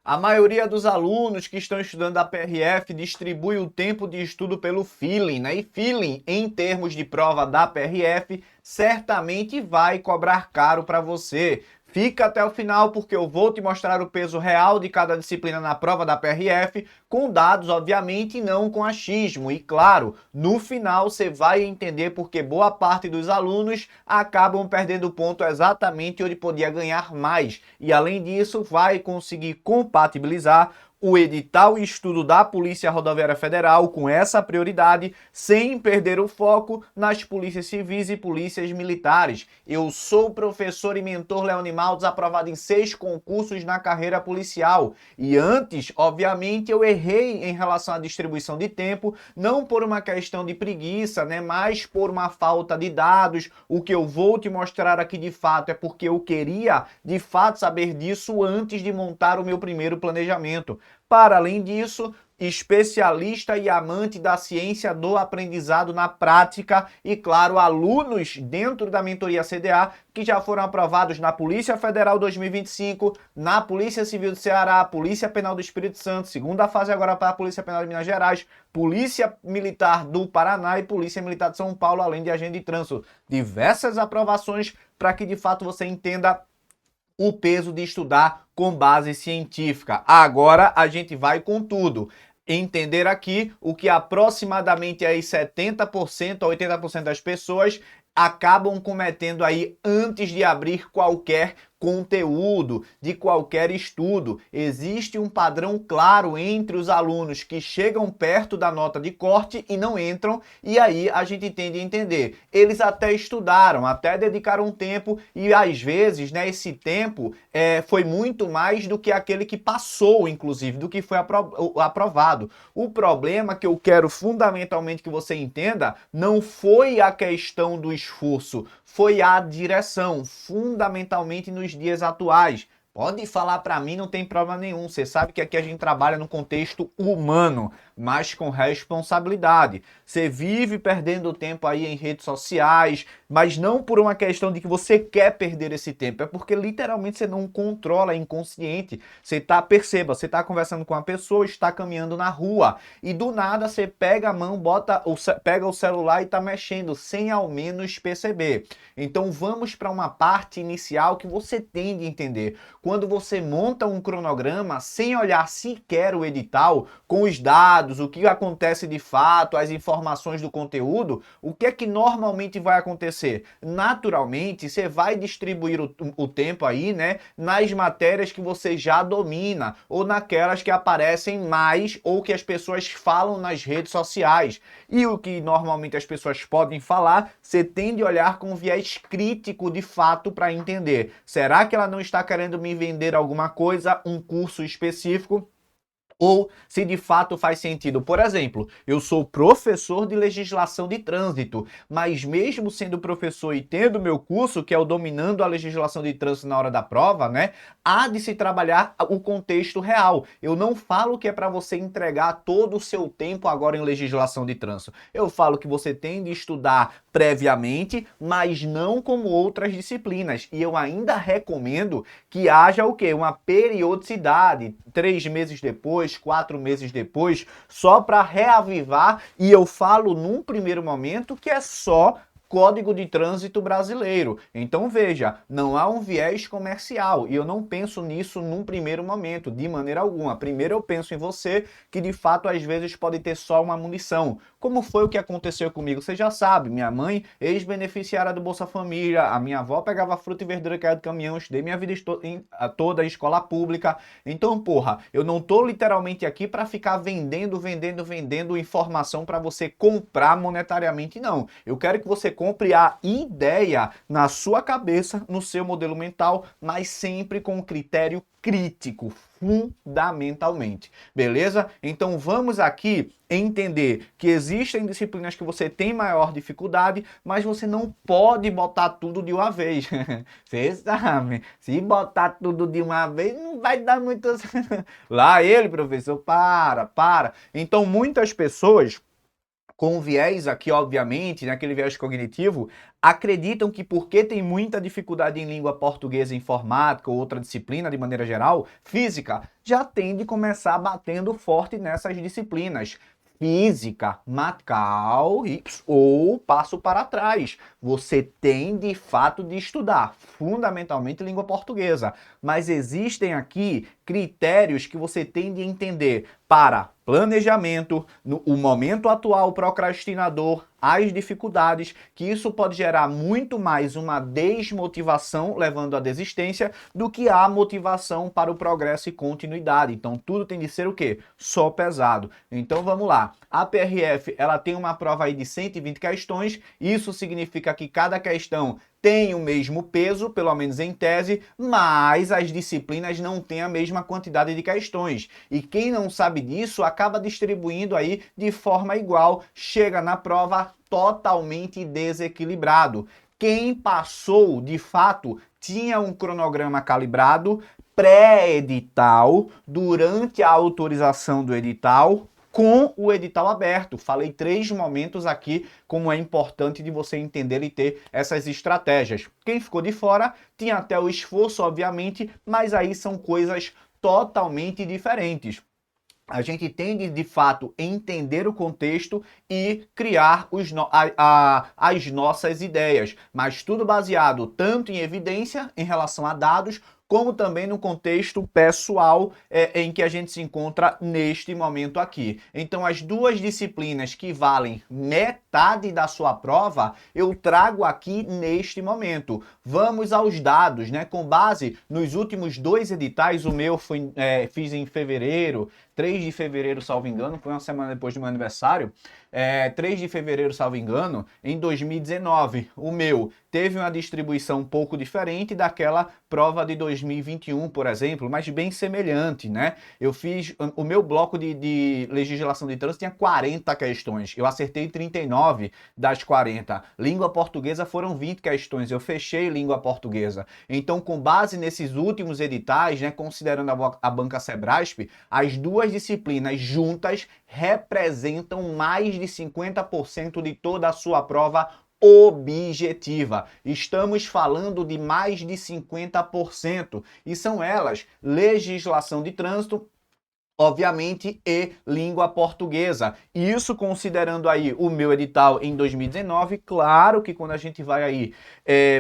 A maioria dos alunos que estão estudando a PRF distribui o tempo de estudo pelo feeling, né? E feeling, em termos de prova da PRF, certamente vai cobrar caro para você. Fica até o final porque eu vou te mostrar o peso real de cada disciplina na prova da PRF, com dados, obviamente, e não com achismo. E claro, no final você vai entender porque boa parte dos alunos acabam perdendo ponto exatamente onde podia ganhar mais. E além disso, vai conseguir compatibilizar o edital e estudo da Polícia Rodoviária Federal com essa prioridade, sem perder o foco nas polícias civis e polícias militares. Eu sou professor e mentor Leoni Maltos, aprovado em 6 concursos na carreira policial. E antes, obviamente, eu errei em relação à distribuição de tempo, não por uma questão de preguiça, né, mas por uma falta de dados. O que eu vou te mostrar aqui de fato é porque eu queria de fato saber disso antes de montar o meu primeiro planejamento. Para além disso, especialista e amante da ciência do aprendizado na prática e, claro, alunos dentro da mentoria CDA que já foram aprovados na Polícia Federal 2025, na Polícia Civil do Ceará, Polícia Penal do Espírito Santo, segunda fase agora para a Polícia Penal de Minas Gerais, Polícia Militar do Paraná e Polícia Militar de São Paulo, além de agente de trânsito. Diversas aprovações para que, de fato, você entenda o peso de estudar com base científica. Agora a gente vai com tudo. Entender aqui o que aproximadamente aí 70% a 80% das pessoas acabam cometendo aí antes de abrir qualquer conteúdo, de qualquer estudo. Existe um padrão claro entre os alunos que chegam perto da nota de corte e não entram, e aí a gente tende a entender. Eles até estudaram, até dedicaram tempo, e às vezes, né, esse tempo foi muito mais do que aquele que passou, inclusive, do que foi aprovado. O problema que eu quero fundamentalmente que você entenda não foi a questão do esforço, foi a direção, fundamentalmente nos dias atuais. Pode falar para mim, não tem problema nenhum. Você sabe que aqui a gente trabalha no contexto humano, mas com responsabilidade. Você vive perdendo tempo aí em redes sociais, mas não por uma questão de que você quer perder esse tempo, é porque literalmente você não controla, é inconsciente. Perceba, você está conversando com uma pessoa, está caminhando na rua e do nada você pega a mão, pega o celular e está mexendo sem ao menos perceber. Então vamos para uma parte inicial que você tem de entender. Quando você monta um cronograma sem olhar sequer o edital, com os dados, o que acontece de fato, as informações do conteúdo, o que é que normalmente vai acontecer? Naturalmente, você vai distribuir o tempo aí, né, nas matérias que você já domina, ou naquelas que aparecem mais, ou que as pessoas falam nas redes sociais. E o que normalmente as pessoas podem falar, você tem de olhar com viés crítico de fato para entender. Será que ela não está querendo me vender alguma coisa, um curso específico? Ou se de fato faz sentido. Por exemplo, eu sou professor de legislação de trânsito, mas mesmo sendo professor e tendo meu curso, que é o Dominando a Legislação de Trânsito na hora da prova, né, há de se trabalhar o contexto real. Eu não falo que é para você entregar todo o seu tempo agora em legislação de trânsito. Eu falo que você tem de estudar previamente, mas não como outras disciplinas. E eu ainda recomendo que haja o quê? Uma periodicidade, 3 meses depois, 4 meses depois, só para reavivar. E eu falo num primeiro momento que é só Código de Trânsito Brasileiro. Então veja, não há um viés comercial e eu não penso nisso num primeiro momento, de maneira alguma. Primeiro eu penso em você que de fato às vezes pode ter só uma munição. Como foi o que aconteceu comigo? Você já sabe, minha mãe, ex-beneficiária do Bolsa Família, a minha avó pegava fruta e verdura que era do caminhão, estudei minha vida toda em escola pública. Então, porra, eu não tô literalmente aqui para ficar vendendo informação para você comprar monetariamente, não. Eu quero que você compre a ideia na sua cabeça, no seu modelo mental, mas sempre com critério crítico, fundamentalmente. Beleza? Então vamos aqui entender que existem disciplinas que você tem maior dificuldade, mas você não pode botar tudo de uma vez. Você sabe, se botar tudo de uma vez, não vai dar muito... Lá ele, professor, para. Então muitas pessoas com viés aqui, obviamente, naquele viés cognitivo, acreditam que porque tem muita dificuldade em língua portuguesa, informática ou outra disciplina de maneira geral, física, já tende a começar batendo forte nessas disciplinas. Física, Macau, ou passo para trás. Você tem de fato de estudar, fundamentalmente língua portuguesa. Mas existem aqui critérios que você tem de entender para planejamento, o momento atual procrastinador, as dificuldades, que isso pode gerar muito mais uma desmotivação, levando à desistência, do que a motivação para o progresso e continuidade. Então, tudo tem de ser o quê? Só pesado. Então, vamos lá. A PRF, ela tem uma prova aí de 120 questões, isso significa que cada questão tem o mesmo peso, pelo menos em tese, mas as disciplinas não têm a mesma quantidade de questões. E quem não sabe disso acaba distribuindo aí de forma igual, chega na prova totalmente desequilibrado. Quem passou, de fato, tinha um cronograma calibrado, pré-edital, durante a autorização do edital, com o edital aberto. Falei 3 momentos aqui como é importante de você entender e ter essas estratégias. Quem ficou de fora tinha até o esforço, obviamente, mas aí são coisas totalmente diferentes. A gente tem de fato, entender o contexto e criar as nossas ideias, mas tudo baseado tanto em evidência em relação a dados, como também no contexto pessoal em que a gente se encontra neste momento aqui. Então, as duas disciplinas que valem metade da sua prova, eu trago aqui neste momento. Vamos aos dados, né? Com base nos últimos 2 editais, o meu fiz em fevereiro, 3 de fevereiro, salvo engano, foi uma semana depois do meu aniversário, 3 de fevereiro, salvo engano, em 2019. O meu teve uma distribuição um pouco diferente daquela prova de 2021, por exemplo, mas bem semelhante, né? Eu fiz, o meu bloco de legislação de trânsito tinha 40 questões, eu acertei 39 das 40. Língua portuguesa foram 20 questões, eu fechei língua portuguesa. Então, com base nesses últimos editais, né, considerando a banca Sebrasp, as duas disciplinas juntas representam mais de 50% de toda a sua prova objetiva. Estamos falando de mais de 50%. E são elas: legislação de trânsito, obviamente, e língua portuguesa. Isso considerando aí o meu edital em 2019, claro que quando a gente vai aí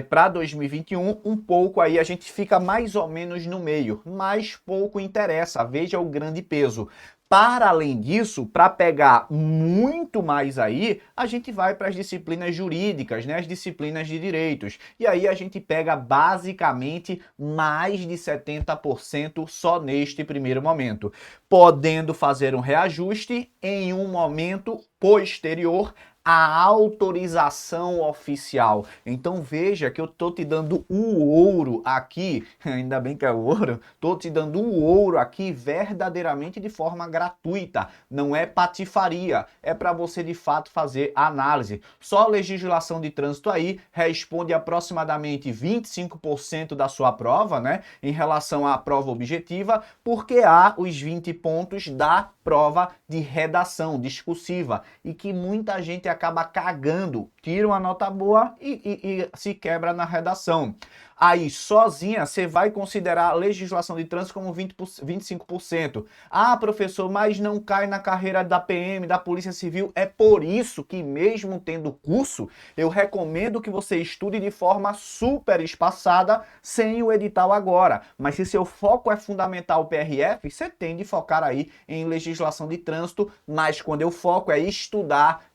para 2021, um pouco aí a gente fica mais ou menos no meio, mas pouco interessa, veja o grande peso. Para além disso, para pegar muito mais aí, a gente vai para as disciplinas jurídicas, né? As disciplinas de direitos. E aí a gente pega basicamente mais de 70% só neste primeiro momento, podendo fazer um reajuste em um momento posterior à autorização oficial. Então veja que eu tô te dando o ouro aqui, ainda bem que é ouro, tô te dando o ouro aqui verdadeiramente de forma gratuita, não é patifaria, é para você de fato fazer a análise. Só a legislação de trânsito aí responde aproximadamente 25% da sua prova, né, em relação à prova objetiva, porque há os 20 pontos da prova de redação discursiva e que muita gente acaba cagando, tira uma nota boa e se quebra na redação. Aí, sozinha, você vai considerar a legislação de trânsito como 25%. Ah, professor, mas não cai na carreira da PM, da Polícia Civil. É por isso que, mesmo tendo curso, eu recomendo que você estude de forma super espaçada, sem o edital agora. Mas se seu foco é fundamental PRF, você tem de focar aí em legislação de trânsito, mas quando eu foco é estudar.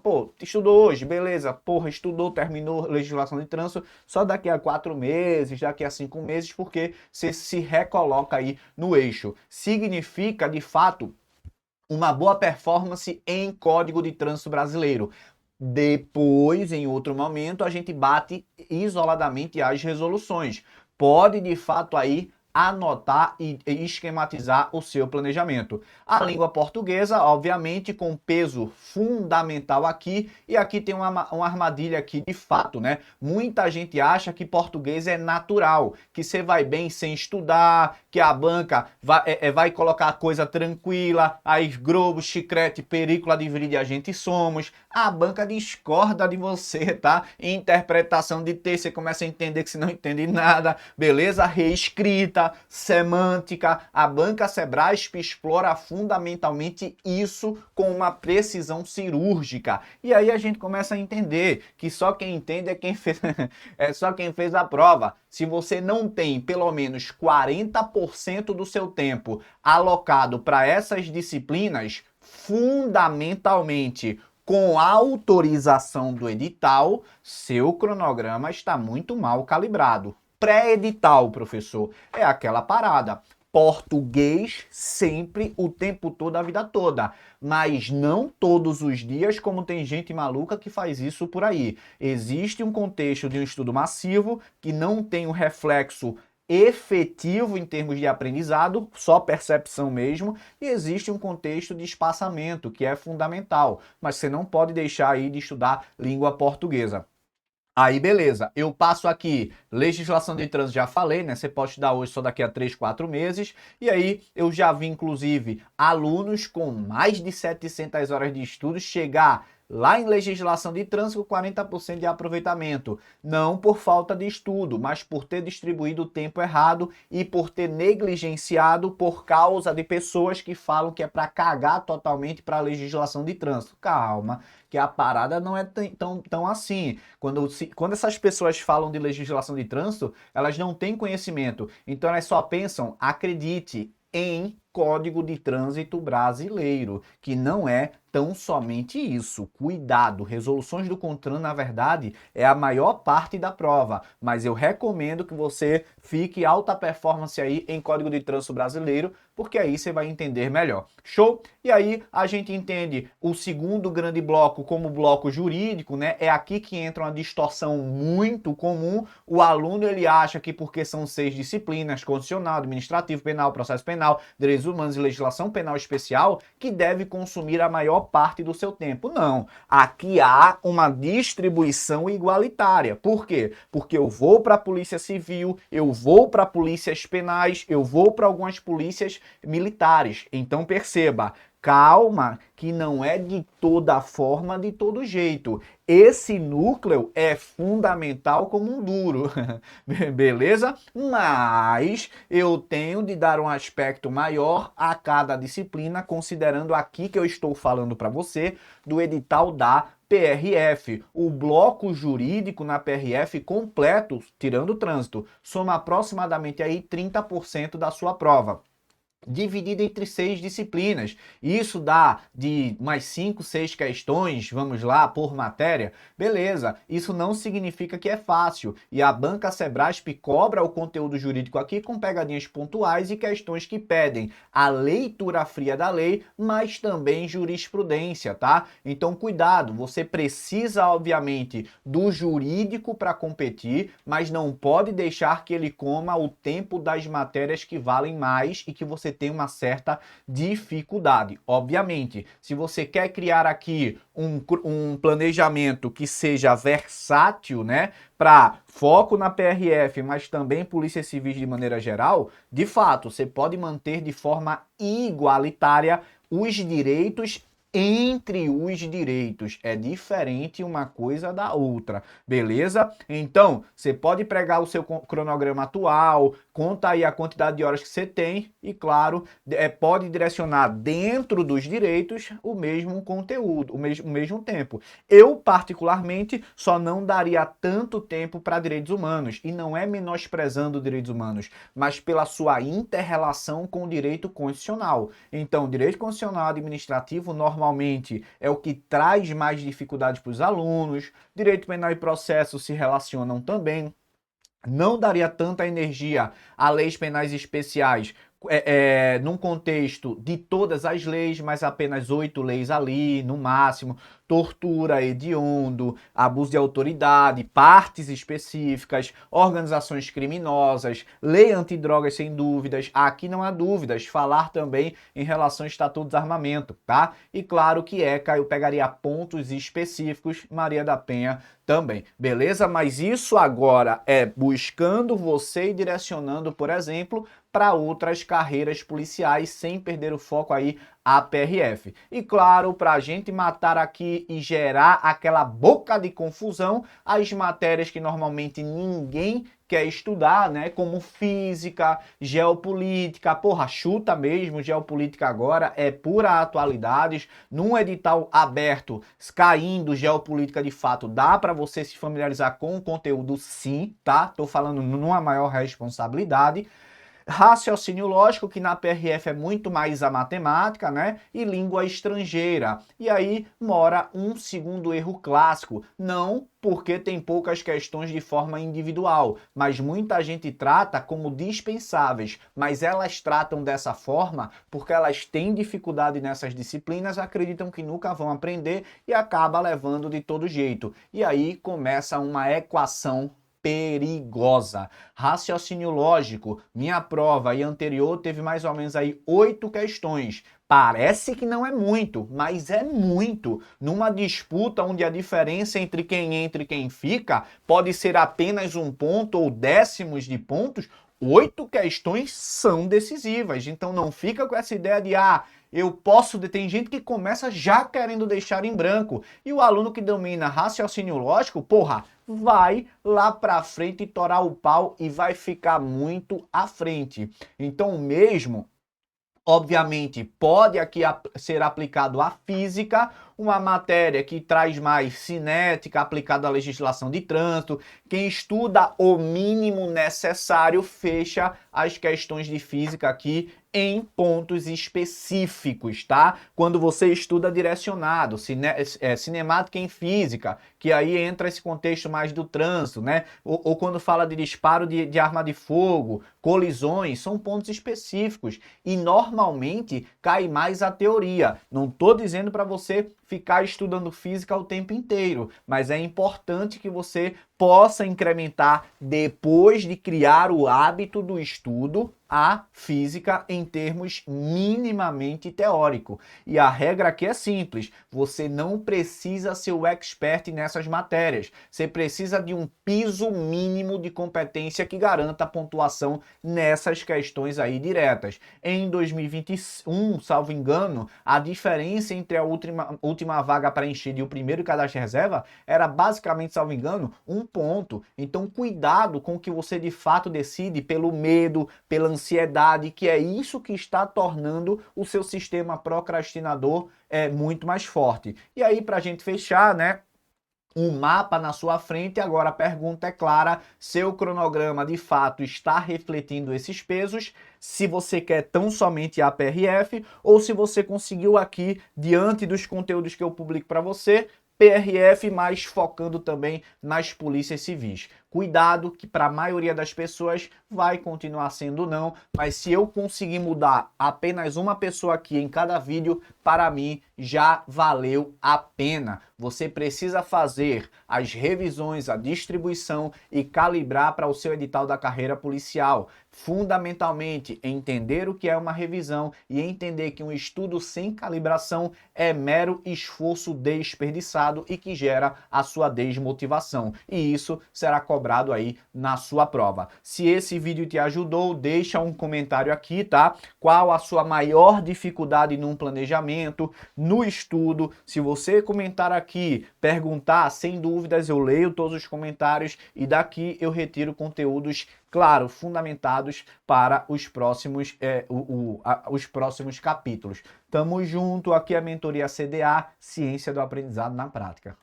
Pô, estudou hoje, beleza, porra, estudou, terminou legislação de trânsito, só daqui a 4 meses, daqui a 5 meses, porque você se recoloca aí no eixo. Significa, de fato, uma boa performance em Código de Trânsito Brasileiro. Depois, em outro momento, a gente bate isoladamente as resoluções. Pode, de fato, aí anotar e esquematizar o seu planejamento. A língua portuguesa, obviamente, com peso fundamental aqui, e aqui tem uma armadilha aqui de fato, né? Muita gente acha que português é natural, que você vai bem sem estudar, que a banca vai colocar coisa tranquila, aí Globo, Chicrete, Perico, de a gente somos. A banca discorda de você, tá? Interpretação de texto, você começa a entender que você não entende nada, beleza? Reescrita, semântica. A banca Sebrasp explora fundamentalmente isso com uma precisão cirúrgica. E aí a gente começa a entender que só quem entende é quem fez, é só quem fez a prova. Se você não tem pelo menos 40% do seu tempo alocado para essas disciplinas, fundamentalmente com autorização do edital, seu cronograma está muito mal calibrado. Pré-edital, professor, é aquela parada. Português sempre, o tempo todo, a vida toda. Mas não todos os dias, como tem gente maluca que faz isso por aí. Existe um contexto de um estudo massivo que não tem o reflexo efetivo em termos de aprendizado, só percepção mesmo, e existe um contexto de espaçamento, que é fundamental. Mas você não pode deixar aí de estudar língua portuguesa. Aí, beleza, eu passo aqui, legislação de trânsito, já falei, né? Você pode estudar hoje só daqui a 3, 4 meses. E aí, eu já vi, inclusive, alunos com mais de 700 horas de estudo chegar lá em legislação de trânsito com 40% de aproveitamento. Não por falta de estudo, mas por ter distribuído o tempo errado e por ter negligenciado por causa de pessoas que falam que é para cagar totalmente para a legislação de trânsito. Calma, que a parada não é tão assim. Quando essas pessoas falam de legislação de trânsito, elas não têm conhecimento. Então elas só pensam, acredite, em Código de Trânsito Brasileiro, que não é tão somente isso. Cuidado, resoluções do CONTRAN, na verdade, é a maior parte da prova, mas eu recomendo que você fique alta performance aí em Código de Trânsito Brasileiro, porque aí você vai entender melhor. Show? E aí a gente entende o segundo grande bloco como bloco jurídico, né? É aqui que entra uma distorção muito comum. O aluno, ele acha que porque são 6 disciplinas, constitucional, administrativo, penal, processo penal, direitos humanos e legislação penal especial, que deve consumir a maior parte do seu tempo. Não. Aqui há uma distribuição igualitária. Por quê? Porque eu vou para a Polícia Civil, eu vou para polícias penais, eu vou para algumas polícias militares. Então perceba, calma, que não é de toda forma, de todo jeito. Esse núcleo é fundamental como um duro, beleza? Mas eu tenho de dar um aspecto maior a cada disciplina, considerando aqui que eu estou falando para você do edital da PRF. O bloco jurídico na PRF completo, tirando o trânsito, soma aproximadamente aí 30% da sua prova, dividida entre 6 disciplinas. Isso dá de mais 5, 6 questões, vamos lá, por matéria. Beleza, isso não significa que é fácil. E a banca Sebrasp cobra o conteúdo jurídico aqui com pegadinhas pontuais e questões que pedem a leitura fria da lei, mas também jurisprudência, tá? Então, cuidado, você precisa, obviamente, do jurídico para competir, mas não pode deixar que ele coma o tempo das matérias que valem mais e que você tem uma certa dificuldade. Obviamente, se você quer criar aqui um planejamento que seja versátil, né, para foco na PRF, mas também polícia civil de maneira geral, de fato, você pode manter de forma igualitária os direitos entre os direitos. É diferente uma coisa da outra, beleza? Então, você pode pregar o seu cronograma atual, conta aí a quantidade de horas que você tem e, claro, pode direcionar dentro dos direitos o mesmo conteúdo, o mesmo tempo. Eu, particularmente, só não daria tanto tempo para direitos humanos, e não é menosprezando direitos humanos, mas pela sua inter-relação com o direito constitucional. Então, direito constitucional administrativo normalmente é o que traz mais dificuldades para os alunos, direito penal e processo se relacionam também. Não daria tanta energia a leis penais especiais num contexto de todas as leis, mas apenas 8 leis ali, no máximo, tortura, hediondo, abuso de autoridade, partes específicas, organizações criminosas, lei antidrogas sem dúvidas, aqui não há dúvidas, falar também em relação ao Estatuto do Desarmamento, tá? E claro que eu pegaria pontos específicos, Maria da Penha também, beleza? Mas isso agora é buscando você e direcionando, por exemplo, para outras carreiras policiais, sem perder o foco aí a PRF. E claro, para a gente matar aqui e gerar aquela boca de confusão, as matérias que normalmente ninguém quer estudar, né, como física, geopolítica, porra, chuta mesmo, geopolítica agora é pura atualidades, num edital aberto, caindo geopolítica de fato, dá para você se familiarizar com o conteúdo sim, tá? Tô falando numa maior responsabilidade. Raciocínio lógico, que na PRF é muito mais a matemática, né? E língua estrangeira. E aí mora um segundo erro clássico. Não porque tem poucas questões de forma individual, mas muita gente trata como dispensáveis. Mas elas tratam dessa forma porque elas têm dificuldade nessas disciplinas, acreditam que nunca vão aprender e acaba levando de todo jeito. E aí começa uma equação perigosa. Raciocínio lógico, minha prova e anterior teve mais ou menos aí 8 questões. Parece que não é muito, mas é muito. Numa disputa onde a diferença entre quem entra e quem fica pode ser apenas um ponto ou décimos de pontos, 8 questões são decisivas. Então não fica com essa ideia de eu posso. Tem gente que começa já querendo deixar em branco. E o aluno que domina raciocínio lógico, porra, vai lá para frente torar o pau e vai ficar muito à frente. Então mesmo, obviamente, pode aqui ser aplicado à física, uma matéria que traz mais cinética aplicada à legislação de trânsito. Quem estuda o mínimo necessário fecha as questões de física aqui em pontos específicos, tá? Quando você estuda direcionado, cinemática em física, que aí entra esse contexto mais do trânsito, né? Ou quando fala de disparo de arma de fogo, colisões, são pontos específicos e normalmente cai mais a teoria. Não estou dizendo para você ficar estudando física o tempo inteiro, mas é importante que você possa incrementar, depois de criar o hábito do estudo, a física em termos minimamente teórico. E a regra aqui é simples, você não precisa ser o expert nessas matérias, você precisa de um piso mínimo de competência que garanta a pontuação nessas questões aí diretas. Em 2021, salvo engano, a diferença entre a última vaga preenchida e o primeiro cadastro reserva era basicamente, salvo engano, um ponto. Então cuidado com o que você de fato decide pelo medo, pela ansiedade, que é isso que está tornando o seu sistema procrastinador muito mais forte. E aí, para a gente fechar, né? Um mapa na sua frente, agora a pergunta é clara, seu cronograma de fato está refletindo esses pesos, se você quer tão somente a PRF ou se você conseguiu aqui, diante dos conteúdos que eu publico para você, PRF, mas focando também nas polícias civis. Cuidado que para a maioria das pessoas vai continuar sendo não, mas se eu conseguir mudar apenas uma pessoa aqui em cada vídeo, para mim já valeu a pena. Você precisa fazer as revisões, a distribuição e calibrar para o seu edital da carreira policial. Fundamentalmente, entender o que é uma revisão e entender que um estudo sem calibração é mero esforço desperdiçado e que gera a sua desmotivação. E isso será cobrado aí na sua prova. Se esse vídeo te ajudou, deixa um comentário aqui, tá? Qual a sua maior dificuldade num planejamento, no estudo? Se você comentar aqui, perguntar, sem dúvidas eu leio todos os comentários e daqui eu retiro conteúdos, claro, fundamentados para os próximos, os próximos capítulos. Tamo junto, aqui é a mentoria CDA, Ciência do Aprendizado na Prática.